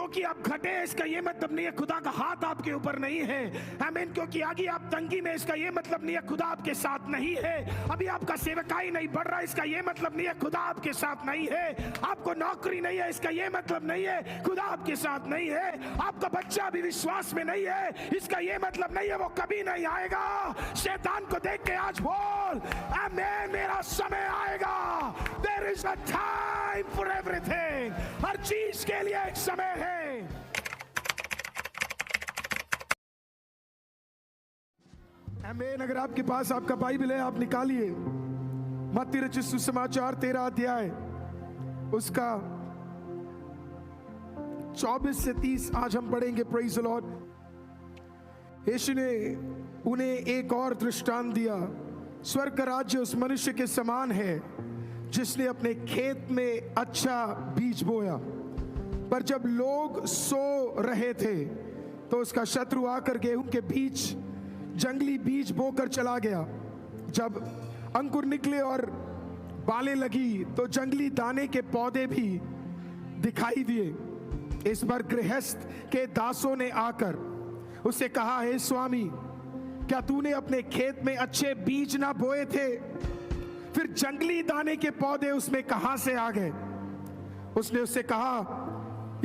क्योंकि आप घटे इसका ये मतलब नहीं है खुदा का हाथ आपके ऊपर नहीं है। आमीन। क्योंकि आगे आप तंगी में इसका ये मतलब नहीं है खुदा आपके साथ नहीं है। अभी आपका सेवकाई नहीं बढ़ रहा इसका ये मतलब नहीं है खुदा आपके साथ नहीं है। आपको नौकरी नहीं है इसका ये मतलब नहीं है खुदा आपके साथ नहीं है। आपका बच्चा अभी विश्वास में नहीं है इसका ये मतलब नहीं है वो कभी नहीं आएगा। शैतान को देख के आज बोल, आमीन, मेरा समय आएगा। There is a time for everything। हर चीज के लिए एक समय है। आमीन। अगर आपके पास आपका बाइबल है आप निकालिए मत्ती रचित सुसमाचार 13 अध्याय उसका 24 से 30 आज हम पढ़ेंगे। Praise the Lord. यीशु ने उन्हें एक और दृष्टांत दिया। स्वर्ग का राज्य उस मनुष्य के समान है जिसने अपने खेत में अच्छा बीज बोया, पर जब लोग सो रहे थे तो उसका शत्रु आकर गेहूं के बीच जंगली बीज बोकर चला गया। जब अंकुर निकले और बालें लगी तो जंगली दाने के पौधे भी दिखाई दिए। इस पर गृहस्थ के दासों ने आकर उससे कहा, हे स्वामी, क्या तूने अपने खेत में अच्छे बीज ना बोए थे? फिर जंगली दाने के पौधे उसमें कहां से आ गए? उसने उससे कहा,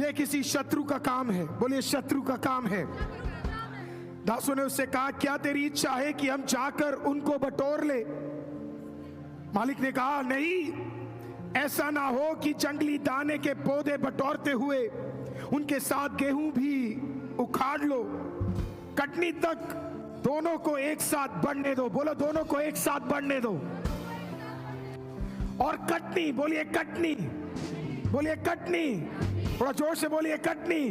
यह किसी शत्रु का काम है। बोलिए, शत्रु का काम है। दासों ने उससे कहा, क्या तेरी इच्छा है कि हम जाकर उनको बटोर ले? मालिक ने कहा, नहीं, ऐसा ना हो कि जंगली दाने के पौधे बटोरते हुए उनके साथ गेहूं भी उखाड़ लो। कटनी तक दोनों को एक साथ बढ़ने दो। बोलो, दोनों को एक साथ बढ़ने दो। और कटनी, बोलिए कटनी, बोलिए कटनी, थोड़ा जोर से बोलिए कटनी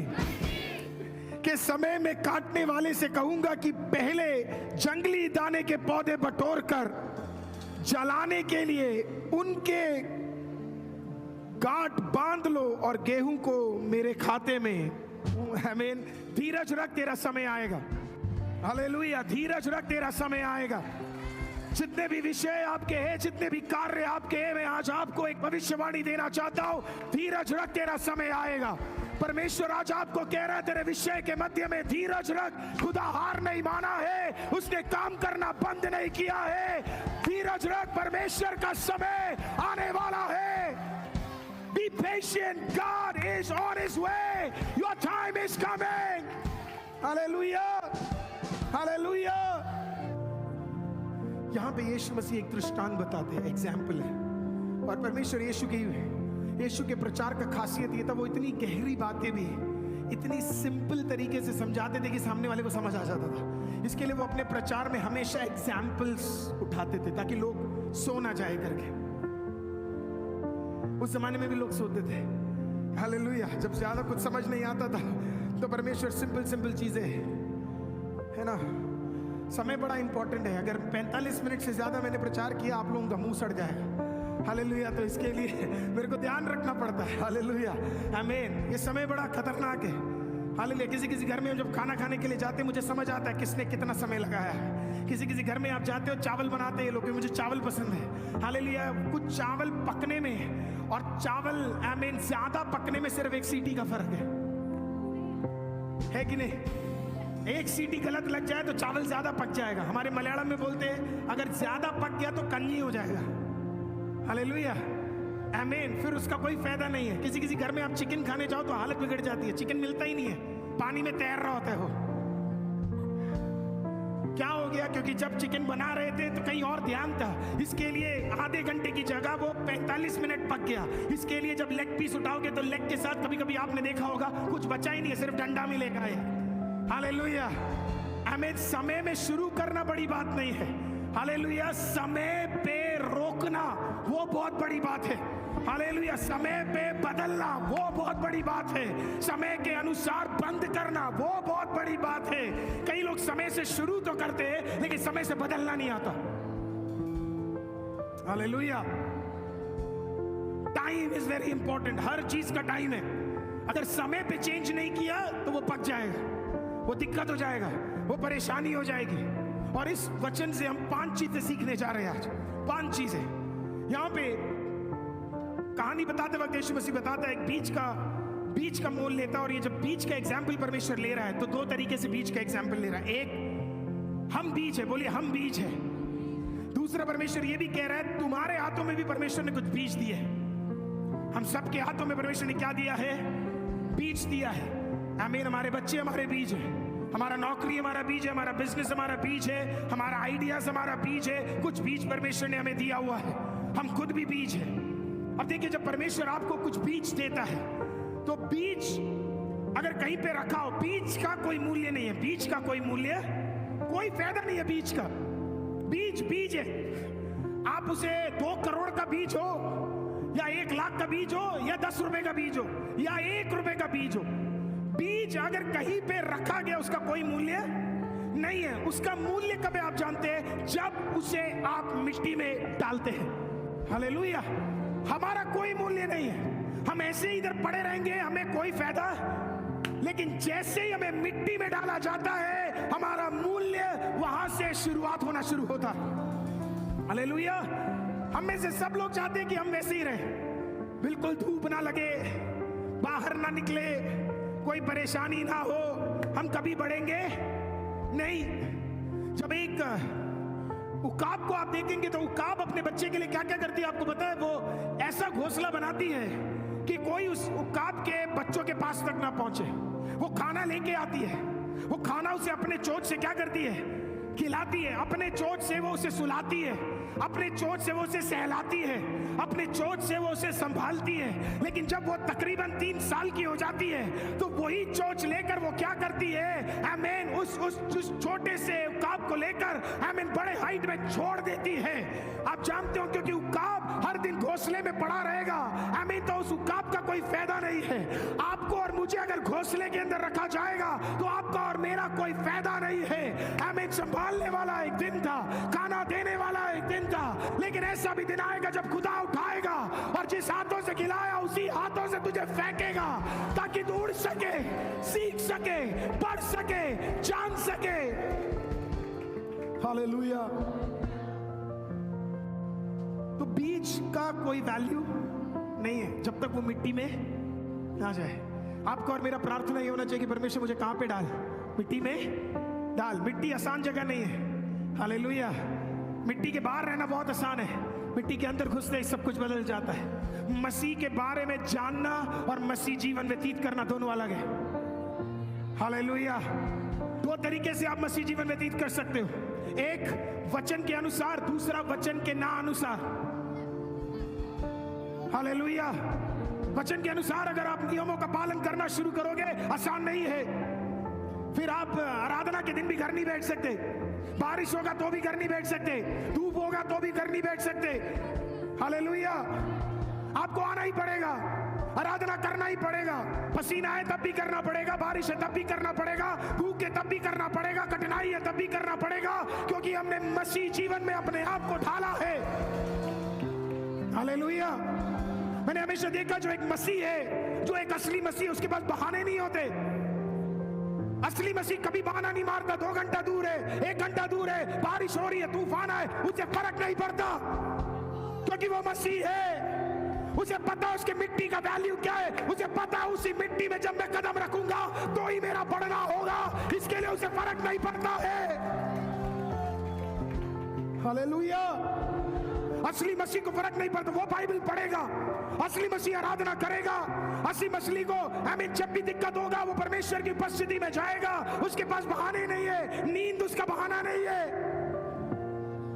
के समय में काटने वाले से कहूंगा कि पहले जंगली दाने के पौधे बटोर कर जलाने के लिए उनके गांठ बांध लो और गेहूं को मेरे खाते में। आमीन। धीरज रख, तेरा समय आएगा। हालेलुया। धीरज रख, तेरा समय आएगा। जितने भी विषय आपके हैं, जितने भी कार्य आपके हैं, मैं आज आपको एक भविष्यवाणी देना चाहता हूं। धीरज रख, तेरा समय आएगा। परमेश्वर आज आपको कह रहा है, तेरे विषय के मध्य में धीरज रख। खुदा हार नहीं माना है, उसने काम करना बंद नहीं किया है। धीरज रख, परमेश्वर का समय आने वाला है। Be patient, God is on his way. Your time is coming. Hallelujah. Hallelujah. यहां पे यीशु मसीह एक दृष्टांत बताते हैं, एग्जाम्पल है। और परमेश्वर यीशु के प्रचार का खासियत ये था, वो इतनी गहरी बातें भी इतनी सिंपल तरीके से समझाते थे कि सामने वाले को समझ आ जाता था। इसके लिए वो अपने प्रचार में हमेशा एग्जाम्पल्स उठाते थे ताकि लोग सो ना जाए करके। उस जमाने में भी लोग सोते थे। हालेलुया। जब ज्यादा कुछ समझ नहीं आता था तो परमेश्वर सिंपल चीजें, है ना, समय बड़ा इंपॉर्टेंट है। अगर 45 मिनट से ज्यादा मैंने प्रचार किया, आप लोगों का मुंह सड़ जाएगा। हालेलुया। तो इसके लिए मेरे को ध्यान रखना पड़ता है। हालेलुया। आमीन। ये समय बड़ा खतरनाक है। हालेलुया। किसी घर में जब खाना खाने के लिए जाते हैं, मुझे समझ आता है किसने कितना समय लगाया है। किसी घर में आप जाते हो, चावल बनाते हैं लोग, मुझे चावल पसंद है। हालेलुया। कुछ चावल पकने में और चावल आमीन ज्यादा पकने में सिर्फ एक सीटी का फर्क है कि नहीं? एक सीटी गलत लग जाए तो चावल ज्यादा पक जाएगा। हमारे मलयालम में बोलते हैं, अगर ज्यादा पक गया तो कंजी हो जाएगा। हालेलुया। आमीन। फिर उसका कोई फायदा नहीं है। किसी घर में आप चिकन खाने जाओ तो हालत बिगड़ जाती है, चिकन मिलता ही नहीं है, पानी में तैर रहा होता है वो। क्या हो गया? क्योंकि जब चिकन बना रहे थे तो कहीं और ध्यान था। इसके लिए आधे घंटे की जगह वो 45 मिनट पक गया। इसके लिए जब लेग पीस उठाओगे तो लेग के साथ कभी आपने देखा होगा कुछ बचा ही नहीं है, सिर्फ डंडा मिलेगा। हालेलुया। आमीन। समय में शुरू करना बड़ी बात नहीं है। हालेलुया। समय पे रोकना वो बहुत बड़ी बात है। हालेलुया। समय पे बदलना वो बहुत बड़ी बात है। समय के अनुसार बंद करना वो बहुत बड़ी बात है। कई लोग समय से शुरू तो करते हैं लेकिन समय से बदलना नहीं आता। Hallelujah. Time is very important. हर चीज का टाइम है। अगर समय पे चेंज नहीं किया तो वो पक जाएगा, वो दिक्कत हो जाएगा, वो परेशानी हो जाएगी। और इस वचन से हम 5 चीजें सीखने जा रहे हैं आज। 5 चीजें। यहां पे कहानी बताते वक्त यीशु मसीह बताता है, एक बीज का बीज का मोल लेता है। और ये जब बीज का एग्जाम्पल परमेश्वर ले रहा है तो दो तरीके से बीज का एग्जाम्पल ले रहा है। एक, हम बीज है, बोलिए हम बीज है। दूसरा, परमेश्वर ये भी कह रहा है तुम्हारे हाथों में भी परमेश्वर ने कुछ बीज दिए है। हम सबके हाथों में परमेश्वर ने क्या दिया है? बीज दिया है। आमीन। हमारे बच्चे हमारे बीज है, हमारा नौकरी हमारा बीज है, हमारा बिजनेस हमारा बीज है, हमारा आइडियाज हमारा बीज है। कुछ बीज परमेश्वर ने हमें दिया हुआ है, हम खुद भी बीज है। अब देखिए, जब परमेश्वर आपको कुछ बीज देता है तो बीज अगर कहीं पे रखा हो, बीज का कोई मूल्य नहीं है। बीज का कोई मूल्य, कोई फायदा नहीं है बीज का। बीज बीज है। आप उसे 2 करोड़ का बीज हो या 1 लाख का बीज हो या 10 रुपए का बीज हो या 1 रुपए का बीज हो, बीज अगर कहीं पे रखा गया उसका कोई मूल्य नहीं है। उसका मूल्य कब आप जानते हैं? जब उसे आप मिट्टी में डालते हैं। हालेलुया। हमारा कोई मूल्य नहीं है, हम ऐसे ही इधर पड़े रहेंगे, हमें कोई फायदा। लेकिन जैसे ही हमें मिट्टी में डाला जाता है, हमारा मूल्य वहां से शुरुआत होना शुरू होता है। हालेलुया। हम में से सब लोग चाहते हैं कि हम वैसे ही रहें, बिल्कुल धूप ना लगे, बाहर ना निकले, कोई परेशानी ना हो, हम कभी बढ़ेंगे नहीं। जब एक उकाब को आप देखेंगे तो उकाब अपने बच्चे के लिए क्या क्या करती है आपको पता है? वो ऐसा घोंसला बनाती है कि कोई उस उकाब के बच्चों के पास तक ना पहुंचे। वो खाना लेके आती है, वो खाना उसे अपने चोंच से क्या करती है? खिलाती है। अपने चोंच से वो उसे सुलाती है, अपने चोंच से वो उसे सहलाती है, अपने चोंच से वो उसे संभालती है। लेकिन जब वो तकरीबन 3 साल की हो जाती है तो वही चोंच लेकर वो क्या करती है? आमीन। उस छोटे से उकाब को लेकर आमीन बड़े हाइट में छोड़ देती है। आप जानते हो, क्योंकि उकाब हर दिन घोंसले में पड़ा रहेगा। आमीन। तो उस उकाब का कोई फायदा नहीं है। आपको और मुझे अगर घोंसले के अंदर रखा जाएगा तो आपका और मेरा कोई फायदा नहीं है। आमीन। संभालने वाला एक दिन था, खाना देने वाला एक दिन था, लेकिन ऐसा भी दिन आएगा जब खुदा उठाएगा और जिस हाथों से खिलाया उसी हाथों से तुझे फेंकेगा, ताकि तू उड़ सके, सीख सके, बढ़ सके, जान सके। हालेलुया। तो बीज का कोई वैल्यू नहीं है जब तक वो मिट्टी में ना जाए। आपको और मेरा प्रार्थना ये होना चाहिए कि परमेश्वर मुझे कहां पे डाल? मिट्टी में डाल। मिट्टी आसान जगह नहीं है। हालेलुया। मिट्टी के बाहर रहना बहुत आसान है, मिट्टी के अंदर घुसते ही सब कुछ बदल जाता है। मसीह के बारे में जानना और मसीह जीवन व्यतीत करना दोनों अलग है। हालेलुया। 2 तरीके से आप मसीह जीवन व्यतीत कर सकते हो, एक वचन के अनुसार, दूसरा वचन के ना अनुसार। हालेलुया। वचन के अनुसार अगर आप नियमों का पालन करना शुरू करोगे, आसान नहीं है। फिर आप आराधना के दिन भी घर नहीं बैठ सकते, बारिश होगा तो भी घर नहीं बैठ सकते, धूप होगा तो भी घर नहीं बैठ सकते। हालेलुया। आपको आना ही पड़ेगा, आराधना करना ही पड़ेगा। पसीना है तब भी करना पड़ेगा, बारिश है तब भी करना पड़ेगा, भूख है तब भी करना पड़ेगा, कठिनाई है तब भी करना पड़ेगा, क्योंकि हमने मसीह जीवन में अपने आप को ढाला है। हालेलुया। मैंने हमेशा देखा जो एक मसीह है, जो एक असली मसीह है, उसके पास बहाने नहीं होते। असली मसीह कभी बहाना नहीं मारता। 2 घंटा दूर है, 1 घंटा दूर है, बारिश हो रही है, तूफान है, उसे फर्क नहीं पड़ता, क्योंकि वो मसीह है। उसे पता है उसके मिट्टी का वैल्यू क्या है, उसे पता है उसी मिट्टी में जब मैं कदम रखूंगा तो ही मेरा बढ़ना होगा, इसके लिए उसे फर्क नहीं पड़ता है। हालेलुया। असली मसीह को फर्क नहीं पड़ता, वो बाइबल पढ़ेगा, असली मसीह आराधना करेगा, असली मसीह को हमें जब भी दिक्कत होगा वो परमेश्वर की उपस्थिति में जाएगा। उसके पास बहाने नहीं है, नींद उसका बहाना नहीं है,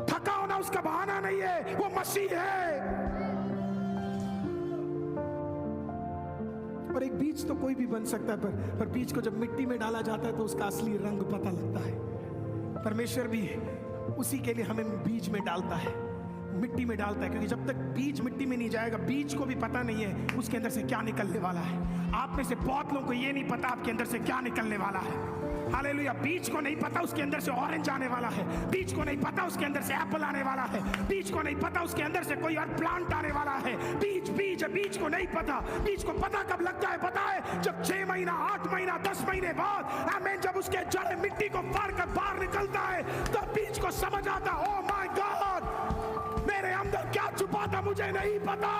थका होना उसका बहाना नहीं है, वो मसीह है। और एक बीज तो कोई भी बन सकता है, पर बीज को जब मिट्टी में डाला जाता है तो उसका असली रंग पता लगता है। परमेश्वर भी उसी के लिए हमें बीज में डालता है, मिट्टी में डालता है, क्योंकि जब तक बीज मिट्टी में नहीं जाएगा, बीज को भी पता नहीं है उसके अंदर से क्या निकलने वाला है। आप में से बहुत लोगों को ये नहीं पता आपके अंदर से क्या निकलने वाला है। हालेलुया। बीज को नहीं पता उसके अंदर से ऑरेंज आने वाला है, बीज को नहीं पता उसके अंदर से एप्पल आने वाला है, बीज को नहीं पता उसके अंदर से कोई और प्लांट आने वाला है। बीज बीज है, बीज को नहीं पता। बीज को पता कब लगता है? पता है जब 6 महीना, 8 महीना, 10 महीने बाद, आमीन, जब उसके जड़ मिट्टी को फाड़ कर बाहर निकलता है, तब बीज को समझ आता, ओ माय गॉड, मेरे अंदर क्या छुपा था मुझे नहीं पता।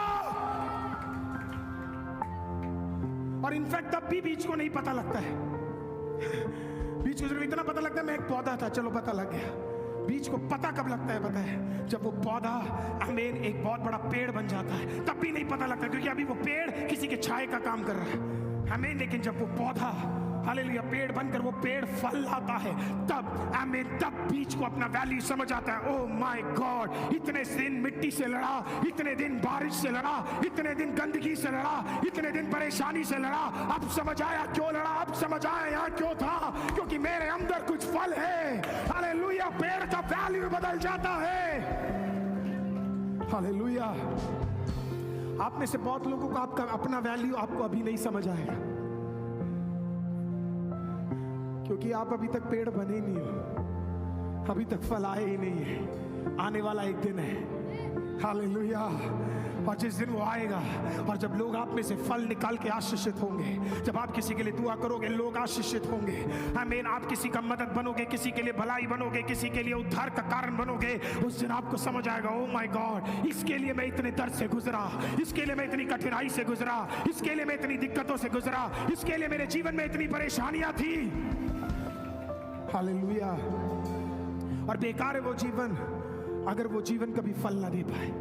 और इनफैक्ट तब भी बीज को नहीं पता लगता है। बीज को सिर्फ इतना पता लगता है मैं एक पौधा था, चलो पता लग गया। बीज को पता कब लगता है पता है? जब वो पौधा आमीन एक बहुत बड़ा पेड़ बन जाता है, तब भी नहीं पता लगता, क्योंकि अभी वो पेड़ किसी के छाए का काम कर रहा है आमीन। लेकिन जब वो पौधा हालेलुया पेड़ बनकर वो पेड़ फल लाता है, तब आमीन, तब बीज को अपना वैल्यू समझ आता है। ओह माय गॉड, इतने दिन मिट्टी से लड़ा, इतने दिन बारिश से लड़ा, इतने दिन गंदगी से लड़ा, इतने दिन परेशानी से लड़ा, अब समझ आया क्यों लड़ा, अब समझ आया यहाँ क्यों था, क्योंकि मेरे अंदर कुछ फल है। हालेलुया, पेड़ का वैल्यू बदल जाता है। हालेलुया। आप में से बहुत लोगों को आपका अपना वैल्यू आपको अभी नहीं समझ आएगा, क्योंकि आप अभी तक पेड़ बने नहीं हो, अभी तक फल आए ही नहीं है। आने वाला एक दिन है हालेलुया, और जिस दिन वो आएगा और जब लोग आप में से फल निकाल के आशीषित होंगे, जब आप किसी के लिए दुआ करोगे लोग आशीषित होंगे आमीन। आप किसी का मदद बनोगे, किसी के लिए भलाई बनोगे, किसी के लिए उद्धार का कारण बनोगे, उस दिन आपको समझ आएगा ओ माय गॉड, इसके लिए मैं इतने दर्द से गुजरा, इसके लिए मैं इतनी कठिनाई से गुजरा, इसके लिए मैं इतनी दिक्कतों से गुजरा, इसके लिए मेरे जीवन में इतनी परेशानियां थी। हालेलुया। और बेकार है वो जीवन अगर वो जीवन कभी फल ना दे पाए।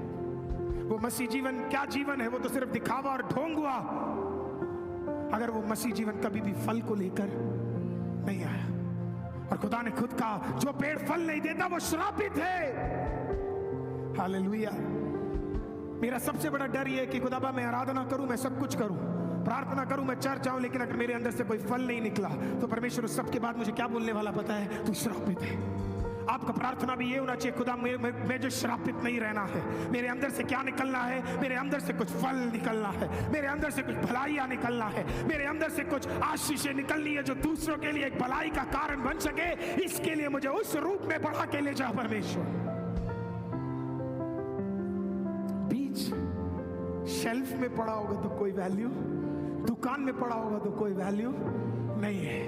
वो मसीह जीवन क्या जीवन है? वो तो सिर्फ दिखावा और ढोंग हुआ। अगर वो मसीह जीवन कभी भी फल को लेकर नहीं आया, और खुदा ने खुद कहा जो पेड़ फल नहीं देता वो श्रापित है। हालेलुया। मेरा सबसे बड़ा डर ये है कि खुदाबा मैं आराधना करूं, मैं सब कुछ करूं, प्रार्थना करूं, मैं चर्च जाऊं, लेकिन अगर मेरे अंदर से कोई फल नहीं निकला तो परमेश्वर उस सब के बाद मुझे क्या बोलने वाला पता है? तू श्रापित है। आपका प्रार्थना भी ये होना चाहिए, खुदा मैं जो श्रापित नहीं रहना है, मेरे अंदर से क्या निकलना है? मेरे अंदर से कुछ फल निकलना है, मेरे अंदर से कुछ भलाइयां निकलना है, मेरे अंदर से कुछ आशीषें निकलनी है जो दूसरों के लिए एक भलाई का कारण बन सके। इसके लिए मुझे उस रूप में बढ़ा के ले जा परमेश्वर। बीज शेल्फ में पड़ा होगा तो कोई वैल्यू, दुकान में पड़ा होगा तो कोई वैल्यू नहीं है।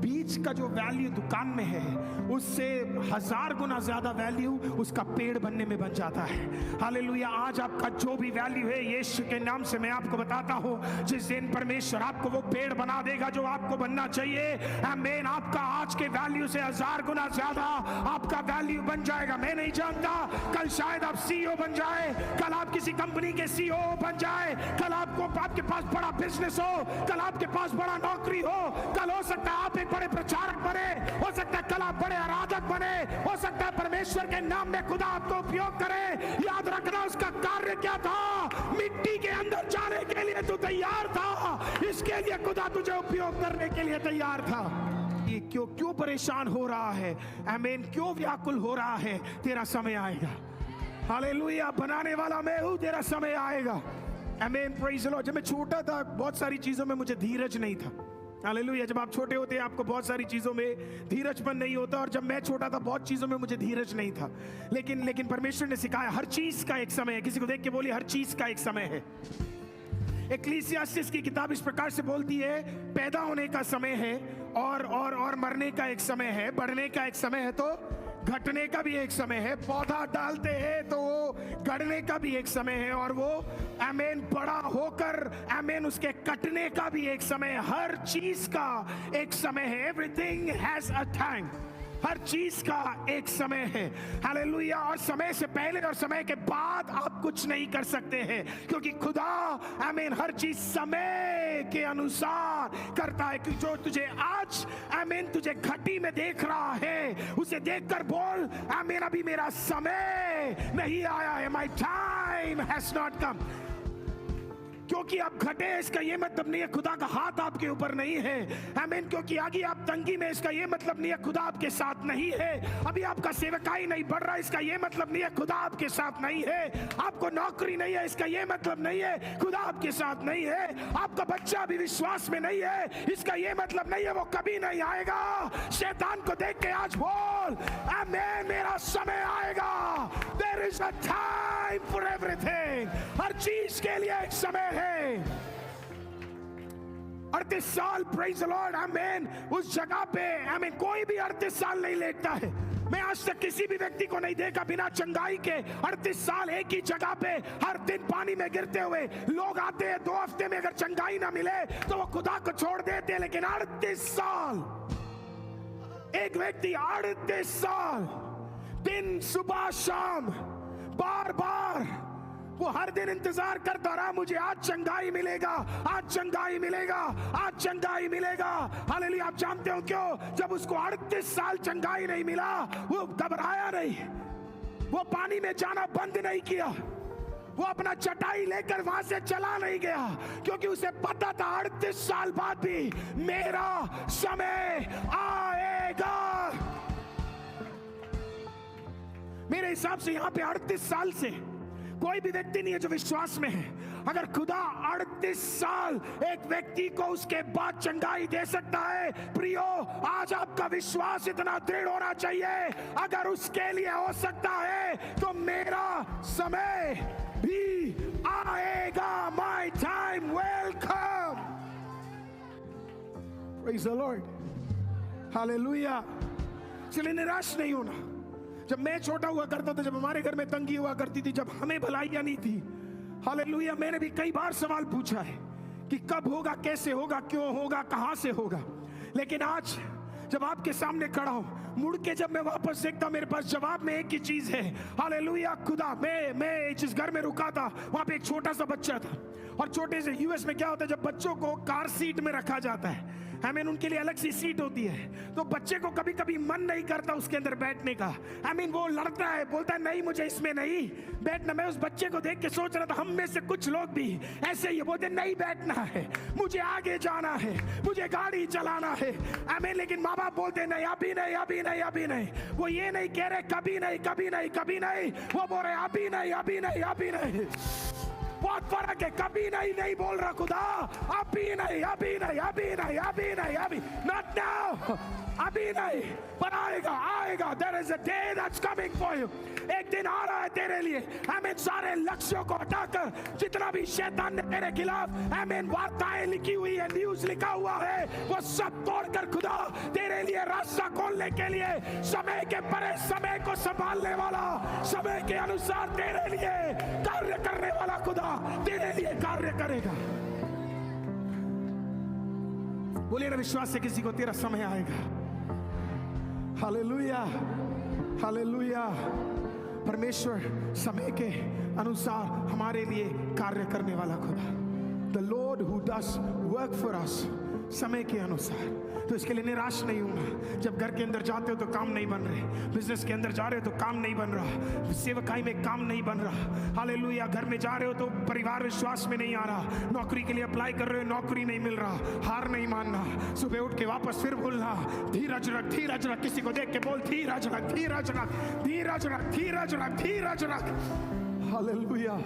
बीज का जो वैल्यू दुकान में है उससे 1000 गुना ज्यादा वैल्यू उसका पेड़ बनने में बन जाता है। हालेलुया। आज आपका जो भी वैल्यू है, यीशु के नाम से मैं आपको बताता हूं, जिस दिन परमेश्वर आपको वो पेड़ बना देगा जो आपको बनना चाहिए, आमीन, आपका आज के वैल्यू से 1000 गुना ज्यादा आपका वैल्यू बन जाएगा। मैं नहीं जानता, कल शायद आप सीईओ बन जाए, कल आप किसी कंपनी के सीईओ बन जाए, कल आपके पास बड़ा बिजनेस हो, कल आपके पास बड़ा नौकरी हो, कल हो सकता है आप एक बड़े प्रचारक बने, हो सकता है कल आप बड़े आराधक बने, हो सकता है परमेश्वर के नाम में खुदा आपको उपयोग करे। याद रखना उसका कार्य क्या था? मिट्टी के अंदर जाने के लिए तू तैयार था, इसके लिए खुदा तुझे उपयोग करने के लिए तैयार था। ये क्यों परेशान हो रहा है? आमीन। क्यों व्याकुल हो रहा है? तेरा समय आएगा। हालेलुया। बनाने वाला मैं हूं, तेरा समय आएगा। आमीन। Praise the Lord. जब मैं छोटा था बहुत सारी चीजों में मुझे धीरज नहीं था। हालेलुया। जब आप छोटे होते हैं आपको बहुत सारी चीजों में धीरजपन नहीं होता, और जब मैं छोटा था बहुत चीजों में मुझे धीरज नहीं था। लेकिन परमेश्वर ने सिखाया हर चीज का एक समय है। किसी को देख के बोलिए हर चीज का एक समय है। इक्लेसियास्टिस की किताब इस प्रकार से बोलती है, पैदा होने का समय है और मरने का एक समय है, बढ़ने का एक समय है तो घटने का भी एक समय है, पौधा डालते हैं तो वो गड़ने का भी एक समय है, और वो आमीन बड़ा होकर आमीन उसके कटने का भी एक समय है। हर चीज का एक समय है। Everything has a time. हर चीज का एक समय है। हालेलुया। और समय से पहले और समय के बाद आप कुछ नहीं कर सकते हैं, क्योंकि खुदा आमीन हर चीज समय के अनुसार करता है। कि जो तुझे आज आमीन तुझे घटी में देख रहा है, उसे देखकर बोल आमीन अभी मेरा समय नहीं आया है। My time has not come. क्योंकि आप घटे इसका ये मतलब नहीं है खुदा का हाथ आपके ऊपर नहीं है। आमीन। क्योंकि आगे आप तंगी में, इसका ये मतलब नहीं है खुदा आपके साथ नहीं है। अभी आपका सेवकाई नहीं बढ़ रहा, इसका ये मतलब नहीं है खुदा आपके साथ नहीं है। आपको नौकरी नहीं है, इसका ये मतलब नहीं है खुदा आपके साथ नहीं है। आपका बच्चा अभी विश्वास में नहीं है, इसका ये मतलब नहीं है वो कभी नहीं आएगा। शैतान को देख के आज बोल आमीन मेरा समय आएगा। There is a time for everything। हर चीज के लिए एक समय है। 38 साल, प्रेज द लॉर्ड, आमीन, उस जगह पे, आमीन, कोई भी 38 साल नहीं लेटता है। मैं आज तक किसी भी व्यक्ति को नहीं देखा बिना चंगाई के 38 साल एक ही जगह पे हर दिन पानी में गिरते हुए। लोग आते हैं 2 हफ्ते में, अगर चंगाई ना मिले तो वो खुदा को छोड़ देते हैं, लेकिन 38 साल एक व्यक्ति 38 साल दिन सुबह शाम बार बार वो हर दिन इंतजार करता रहा, मुझे आज चंगाई मिलेगा, आज चंगाई मिलेगा, आज चंगाई मिलेगा। हालेलुया। आप जानते हो क्यों? जब उसको 38 साल चंगाई नहीं मिला, वो घबराया नहीं, वो पानी में जाना बंद नहीं किया, वो अपना चटाई लेकर वहां से चला नहीं गया, क्योंकि उसे पता था 38 साल बाद भी मेरा समय आएगा। मेरे हिसाब से यहां पे 38 साल से कोई भी व्यक्ति नहीं है जो विश्वास में है। अगर खुदा 38 साल एक व्यक्ति को उसके बाद चंगाई दे सकता है, प्रियो, आज आपका विश्वास इतना दृढ़ होना चाहिए, अगर उसके लिए हो सकता है तो मेरा समय भी आएगा। My time will come. Praise the Lord. Hallelujah. चलिए निराश नहीं होना। जब मैं छोटा हुआ करता था, जब हमारे घर में तंगी हुआ करती थी, जब हमें भलाइयां नहीं थी, हालेलुया, मैंने भी कई बार सवाल पूछा है कि कब होगा, कैसे होगा, क्यों होगा, कहां से होगा। लेकिन आज जब आपके सामने खड़ा हूं, मुड़ के जब मैं वापस देखता, मेरे पास जवाब में एक ही चीज है, हालेलुया। खुदा, मैं जिस घर में रुका था वहां पे एक छोटा सा बच्चा था, और छोटे से यूएस में क्या होता है, जब बच्चों को कार सीट में रखा जाता है, आमीन, उनके लिए अलग सी सीट होती है, तो बच्चे को कभी कभी मन नहीं करता उसके अंदर बैठने का, आमीन, वो लड़ता है, बोलता है नहीं मुझे इसमें नहीं बैठना। मैं उस बच्चे को देख के सोच रहा था, हम में से कुछ लोग भी ऐसे ही बोलते नहीं बैठना है, मुझे आगे जाना है, मुझे गाड़ी चलाना है, आमीन, लेकिन माँ बाप बोलते नहीं, अभी नहीं, अभी नहीं, अभी नहीं। वो ये नहीं कह रहे कभी नहीं, कभी नहीं, कभी नहीं, वो बोल रहे अभी नहीं, अभी नहीं, अभी नहीं। बहुत फर्क है, कभी नहीं नहीं बोल रहा खुदा, अभी नहीं, अभी नहीं, अभी नहीं, अभी नहीं, अभी नॉट नाउ, अभी नहीं, पर आएगा, आएगा। There is a day that's coming for you. एक दिन आ रहा है तेरे लिए, आमीन। सारे लक्ष्यों को हटाकर, जितना भी शैतान ने तेरे खिलाफ, आमीन, वार्ताएं लिखी हुई है, न्यूज़ लिखा हुआ है, वो सब तोड़कर खुदा तेरे लिए रास्ता खोलने के लिए, समय के परे समय को संभालने वाला, समय के अनुसार तेरे लिए कार्य करने वाला खुदा तेरे लिए कार्य करेगा। बोलिए ना विश्वास से किसी को, तेरा समय आएगा। Hallelujah, hallelujah. परमेश्वर समय के अनुसार हमारे लिए कार्य करने वाला खुदा, the Lord who does work for us, समय के अनुसार। तो इसके लिए निराश नहीं होना। जब घर के अंदर जाते हो तो काम नहीं बन रहे, बिजनेस के अंदर जा रहे हो तो काम नहीं बन रहा, सेवकाई में काम नहीं बन रहा, हालेलुया। घर में जा रहे हो तो परिवार विश्वास में नहीं आ रहा, नौकरी के लिए अप्लाई कर रहे हो, नौकरी नहीं मिल रहा, हार नहीं मानना, सुबह उठ के वापस फिर बोलना, धीरज रख, धीरज रख। किसी को देख के बोल, धीरज रख, धीरज रख, धीरज रख, धीरज रख, धीरज रख। हालेलुया।